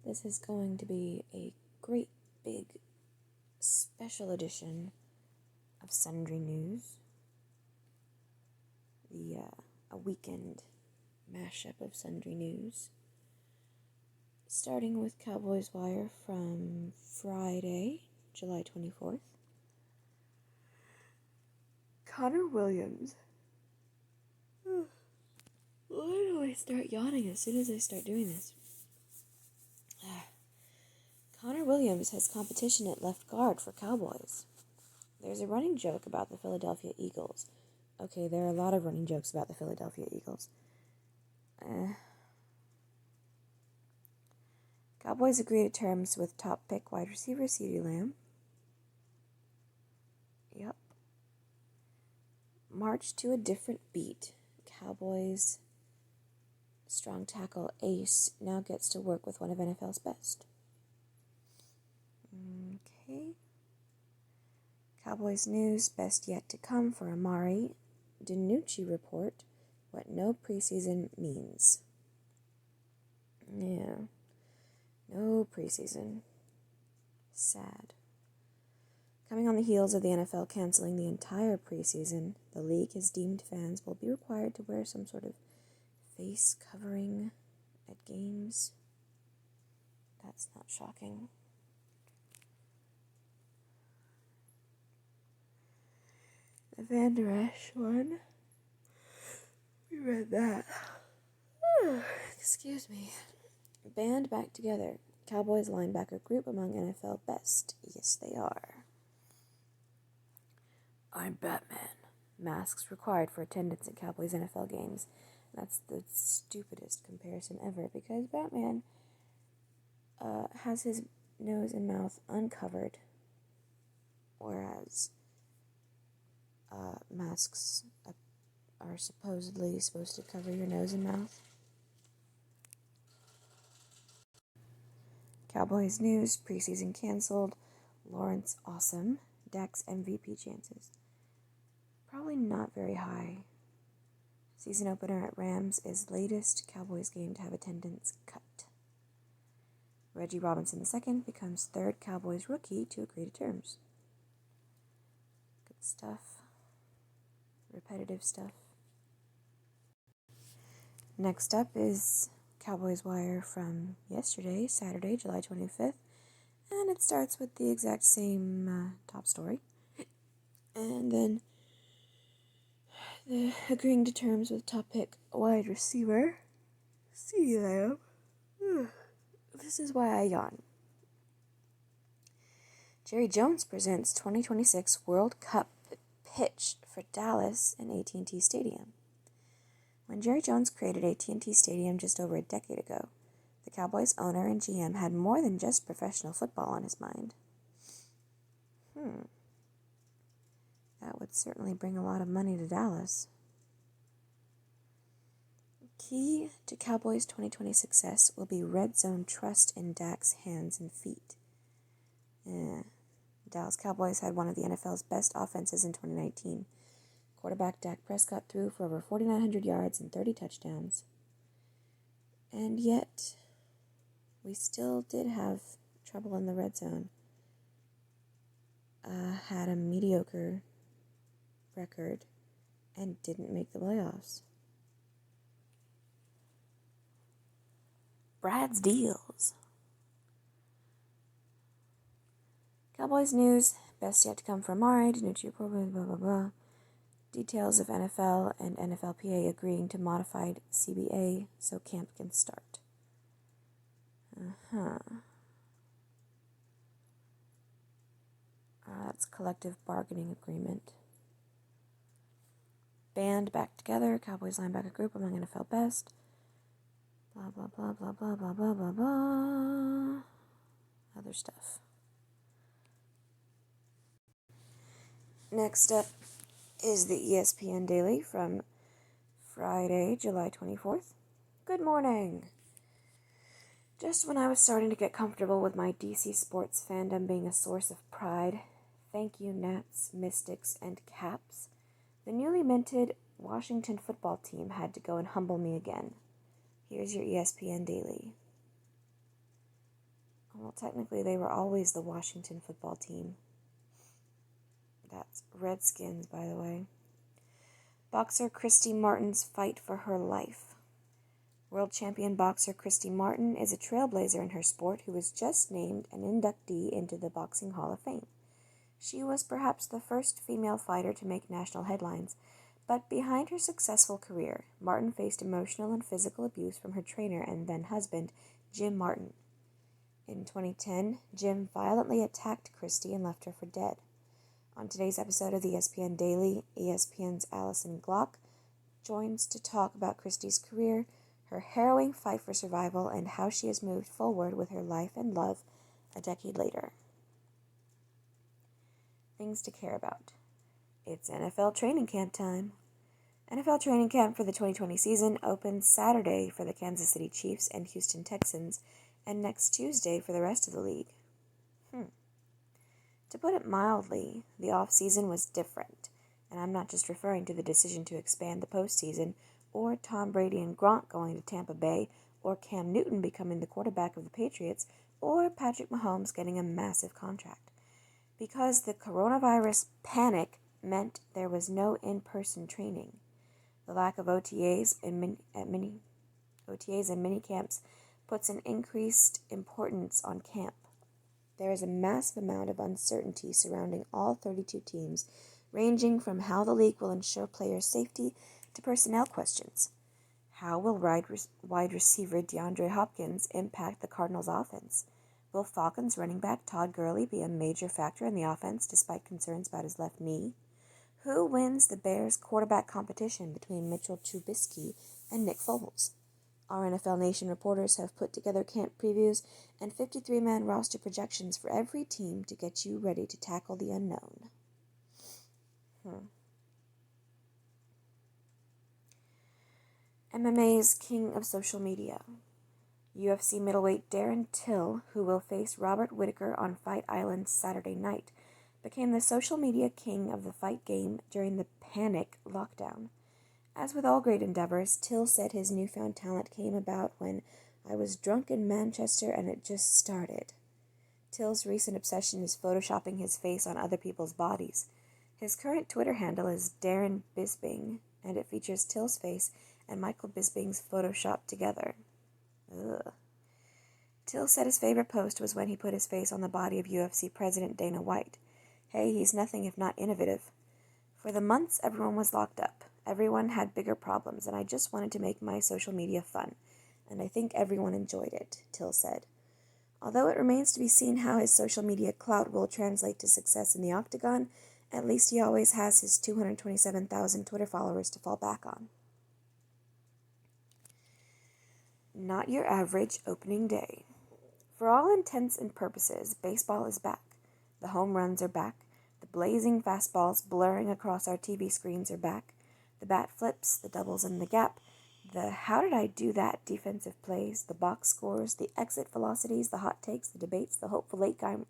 This is going to be a great big special edition of Sundry News. A weekend mashup of Sundry News. Starting with Cowboys Wire from Friday, July 24th. Connor Williams. Why do I start yawning as soon as I start doing this? Connor Williams has competition at left guard for Cowboys. There's a running joke about the Philadelphia Eagles. Okay, there are a lot of running jokes about the Philadelphia Eagles. Cowboys agree to terms with top pick wide receiver CeeDee Lamb. Yep. March to a different beat. Cowboys strong tackle ace now gets to work with one of NFL's best. Okay. Cowboys news, best yet to come for Amari. DiNucci report what no preseason means. Yeah. No preseason. Sad. Coming on the heels of the NFL canceling the entire preseason, the league has deemed fans will be required to wear some sort of face covering at games. That's not shocking. The Van Der Esch one. We read that. Excuse me. Band back together. Cowboys linebacker group among NFL best. Yes, they are. I'm Batman. Masks required for attendance at Cowboys NFL games. That's the stupidest comparison ever because Batman has his nose and mouth uncovered, whereas masks are supposedly supposed to cover your nose and mouth. Cowboys news, preseason canceled. Lawrence awesome. Dak's MVP chances. Probably not very high. Season opener at Rams is latest Cowboys game to have attendance cut. Reggie Robinson II becomes third Cowboys rookie to agree to terms. Good stuff. Repetitive stuff. Next up is Cowboys Wire from yesterday, Saturday, July 25th. And it starts with the exact same top story. And then the agreeing to terms with top pick wide receiver CeeDee Lamb. This is why I yawn. Jerry Jones presents 2026 World Cup pitch for Dallas and AT&T Stadium. When Jerry Jones created AT&T Stadium just over a decade ago, the Cowboys owner and GM had more than just professional football on his mind. That would certainly bring a lot of money to Dallas. Key to Cowboys' 2020 success will be red zone trust in Dak's hands and feet. Dallas Cowboys had one of the NFL's best offenses in 2019. Quarterback Dak Prescott threw for over 4,900 yards and 30 touchdowns. And yet, we still did have trouble in the red zone. Had a mediocre record and didn't make the playoffs. Brad's deals. Cowboys news, best yet to come from Amari, DiNucci, blah, blah, blah, blah. Details of NFL and NFLPA agreeing to modified CBA so camp can start. That's collective bargaining agreement. Band back together, Cowboys linebacker group among NFL best. Blah, blah, blah, blah, blah, blah, blah, blah, blah. Other stuff. Next up is the ESPN Daily from Friday, July 24th. Good morning. Just when I was starting to get comfortable with my DC sports fandom being a source of pride, thank you Nats, Mystics, and Caps, the newly minted Washington football team had to go and humble me again. Here's your ESPN Daily. Well, technically, they were always the Washington football team. That's Redskins, by the way. Boxer Christy Martin's fight for her life. World champion boxer Christy Martin is a trailblazer in her sport who was just named an inductee into the Boxing Hall of Fame. She was perhaps the first female fighter to make national headlines, but behind her successful career, Martin faced emotional and physical abuse from her trainer and then husband, Jim Martin. In 2010, Jim violently attacked Christy and left her for dead. On today's episode of the ESPN Daily, ESPN's Allison Glock joins to talk about Christy's career, her harrowing fight for survival, and how she has moved forward with her life and love a decade later. Things to care about. It's NFL training camp time. NFL training camp for the 2020 season opens Saturday for the Kansas City Chiefs and Houston Texans, and next Tuesday for the rest of the league. To put it mildly, the off-season was different, and I'm not just referring to the decision to expand the postseason, or Tom Brady and Gronk going to Tampa Bay, or Cam Newton becoming the quarterback of the Patriots, or Patrick Mahomes getting a massive contract. Because the coronavirus panic meant there was no in-person training. The lack of OTAs and mini camps puts an increased importance on camp. There is a massive amount of uncertainty surrounding all 32 teams, ranging from how the league will ensure player safety to personnel questions. How will wide receiver DeAndre Hopkins impact the Cardinals' offense? Will Falcons running back Todd Gurley be a major factor in the offense despite concerns about his left knee? Who wins the Bears' quarterback competition between Mitchell Trubisky and Nick Foles? Our NFL Nation reporters have put together camp previews and 53-man roster projections for every team to get you ready to tackle the unknown. MMA's king of social media. UFC middleweight Darren Till, who will face Robert Whittaker on Fight Island Saturday night, became the social media king of the fight game during the panic lockdown. As with all great endeavors, Till said his newfound talent came about when I was drunk in Manchester and it just started. Till's recent obsession is photoshopping his face on other people's bodies. His current Twitter handle is Darren Bisbing, and it features Till's face and Michael Bisbing's photoshopped together. Ugh. Till said his favorite post was when he put his face on the body of UFC President Dana White. Hey, he's nothing if not innovative. For the months everyone was locked up, everyone had bigger problems, and I just wanted to make my social media fun, and I think everyone enjoyed it, Till said. Although it remains to be seen how his social media clout will translate to success in the octagon, at least he always has his 227,000 Twitter followers to fall back on. Not your average opening day. For all intents and purposes, baseball is back. The home runs are back. The blazing fastballs blurring across our TV screens are back. The bat flips, the doubles in the gap, the how did I do that defensive plays, the box scores, the exit velocities, the hot takes, the debates, the hopeful late game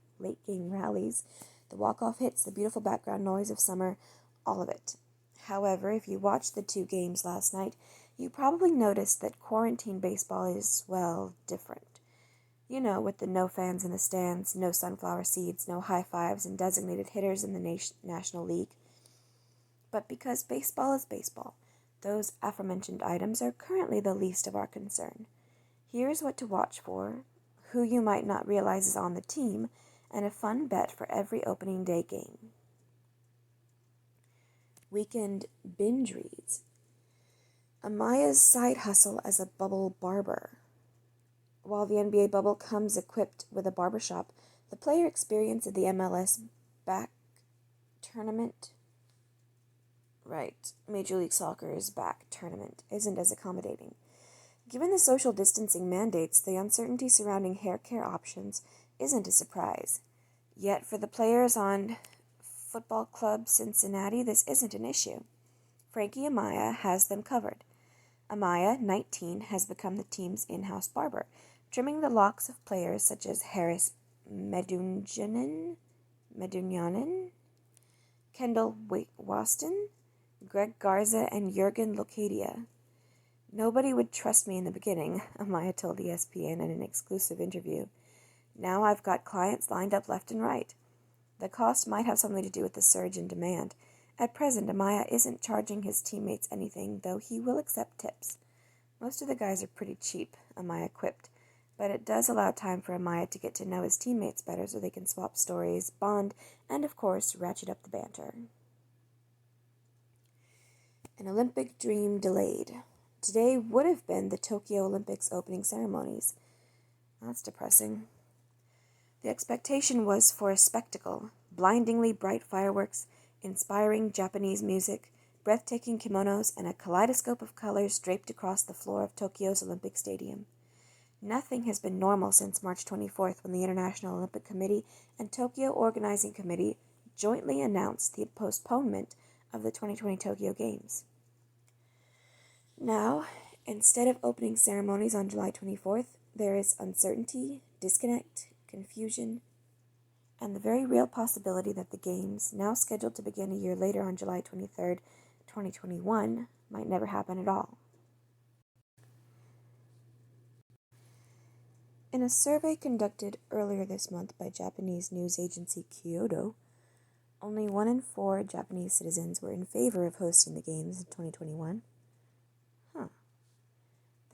rallies, the walk-off hits, the beautiful background noise of summer, all of it. However, if you watched the 2 games last night, you probably noticed that quarantine baseball is, well, different. You know, with the no fans in the stands, no sunflower seeds, no high fives, and designated hitters in the National League. But because baseball is baseball, those aforementioned items are currently the least of our concern. Here's what to watch for, who you might not realize is on the team, and a fun bet for every opening day game. Weekend binge reads. Amaya's side hustle as a bubble barber. While the NBA bubble comes equipped with a barbershop, the player experience of the MLS back tournament, Major League Soccer's back tournament, isn't as accommodating. Given the social distancing mandates, the uncertainty surrounding hair care options isn't a surprise. Yet for the players on Football Club Cincinnati, this isn't an issue. Frankie Amaya has them covered. Amaya, 19, has become the team's in-house barber, trimming the locks of players such as Harris Medunjanin, Kendall Waston, Greg Garza, and Jurgen Locadia. Nobody would trust me in the beginning, Amaya told ESPN in an exclusive interview. Now I've got clients lined up left and right. The cost might have something to do with the surge in demand. At present, Amaya isn't charging his teammates anything, though he will accept tips. Most of the guys are pretty cheap, Amaya quipped, but it does allow time for Amaya to get to know his teammates better so they can swap stories, bond, and of course, ratchet up the banter. An Olympic dream delayed. Today would have been the Tokyo Olympics opening ceremonies. That's depressing. The expectation was for a spectacle, blindingly bright fireworks, inspiring Japanese music, breathtaking kimonos, and a kaleidoscope of colors draped across the floor of Tokyo's Olympic Stadium. Nothing has been normal since March 24th when the International Olympic Committee and Tokyo Organizing Committee jointly announced the postponement of the 2020 Tokyo Games. Now, instead of opening ceremonies on July 24th, there is uncertainty, disconnect, confusion, and the very real possibility that the Games, now scheduled to begin a year later on July 23rd, 2021, might never happen at all. In a survey conducted earlier this month by Japanese news agency Kyodo, only 1 in 4 Japanese citizens were in favor of hosting the Games in 2021.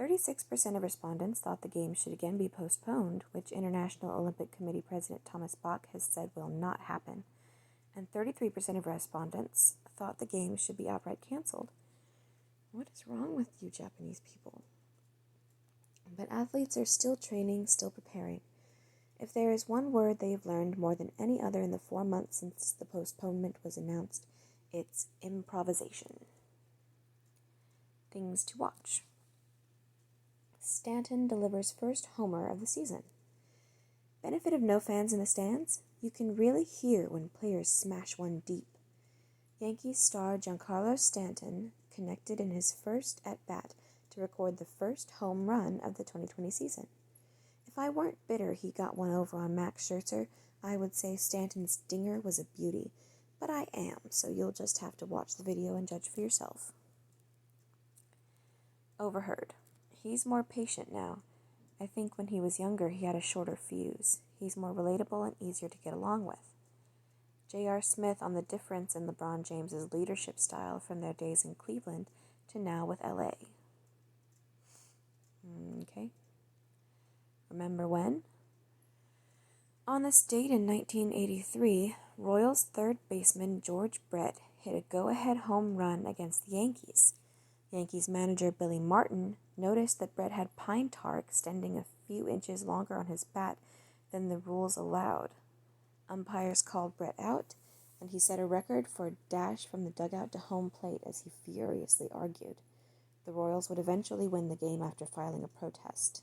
36% of respondents thought the Games should again be postponed, which International Olympic Committee President Thomas Bach has said will not happen, and 33% of respondents thought the Games should be outright canceled. What is wrong with you Japanese people? But athletes are still training, still preparing. If there is one word they have learned more than any other in the 4 months since the postponement was announced, it's improvisation. Things to watch. Stanton delivers first homer of the season. Benefit of no fans in the stands? You can really hear when players smash one deep. Yankees star Giancarlo Stanton connected in his first at-bat to record the first home run of the 2020 season. If I weren't bitter he got one over on Max Scherzer, I would say Stanton's dinger was a beauty, but I am, so you'll just have to watch the video and judge for yourself. Overheard. He's more patient now. I think when he was younger he had a shorter fuse. He's more relatable and easier to get along with. J.R. Smith on the difference in LeBron James's leadership style from their days in Cleveland to now with L.A. Okay. Remember when? On this date in 1983, Royals third baseman George Brett hit a go-ahead home run against the Yankees. Yankees manager Billy Martin noticed that Brett had pine tar extending a few inches longer on his bat than the rules allowed. Umpires called Brett out, and he set a record for a dash from the dugout to home plate as he furiously argued. The Royals would eventually win the game after filing a protest.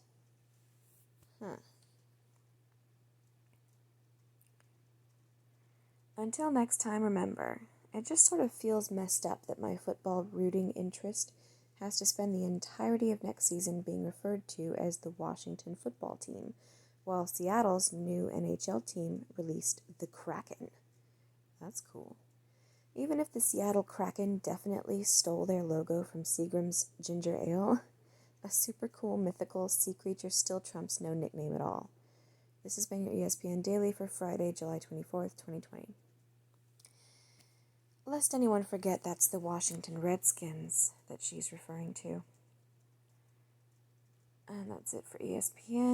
Until next time, remember, it just sort of feels messed up that my football rooting interest has to spend the entirety of next season being referred to as the Washington football team, while Seattle's new NHL team released the Kraken. That's cool. Even if the Seattle Kraken definitely stole their logo from Seagram's Ginger Ale, a super cool mythical sea creature still trumps no nickname at all. This has been your ESPN Daily for Friday, July 24th, 2020. Lest anyone forget, that's the Washington Redskins that she's referring to. And that's it for ESPN.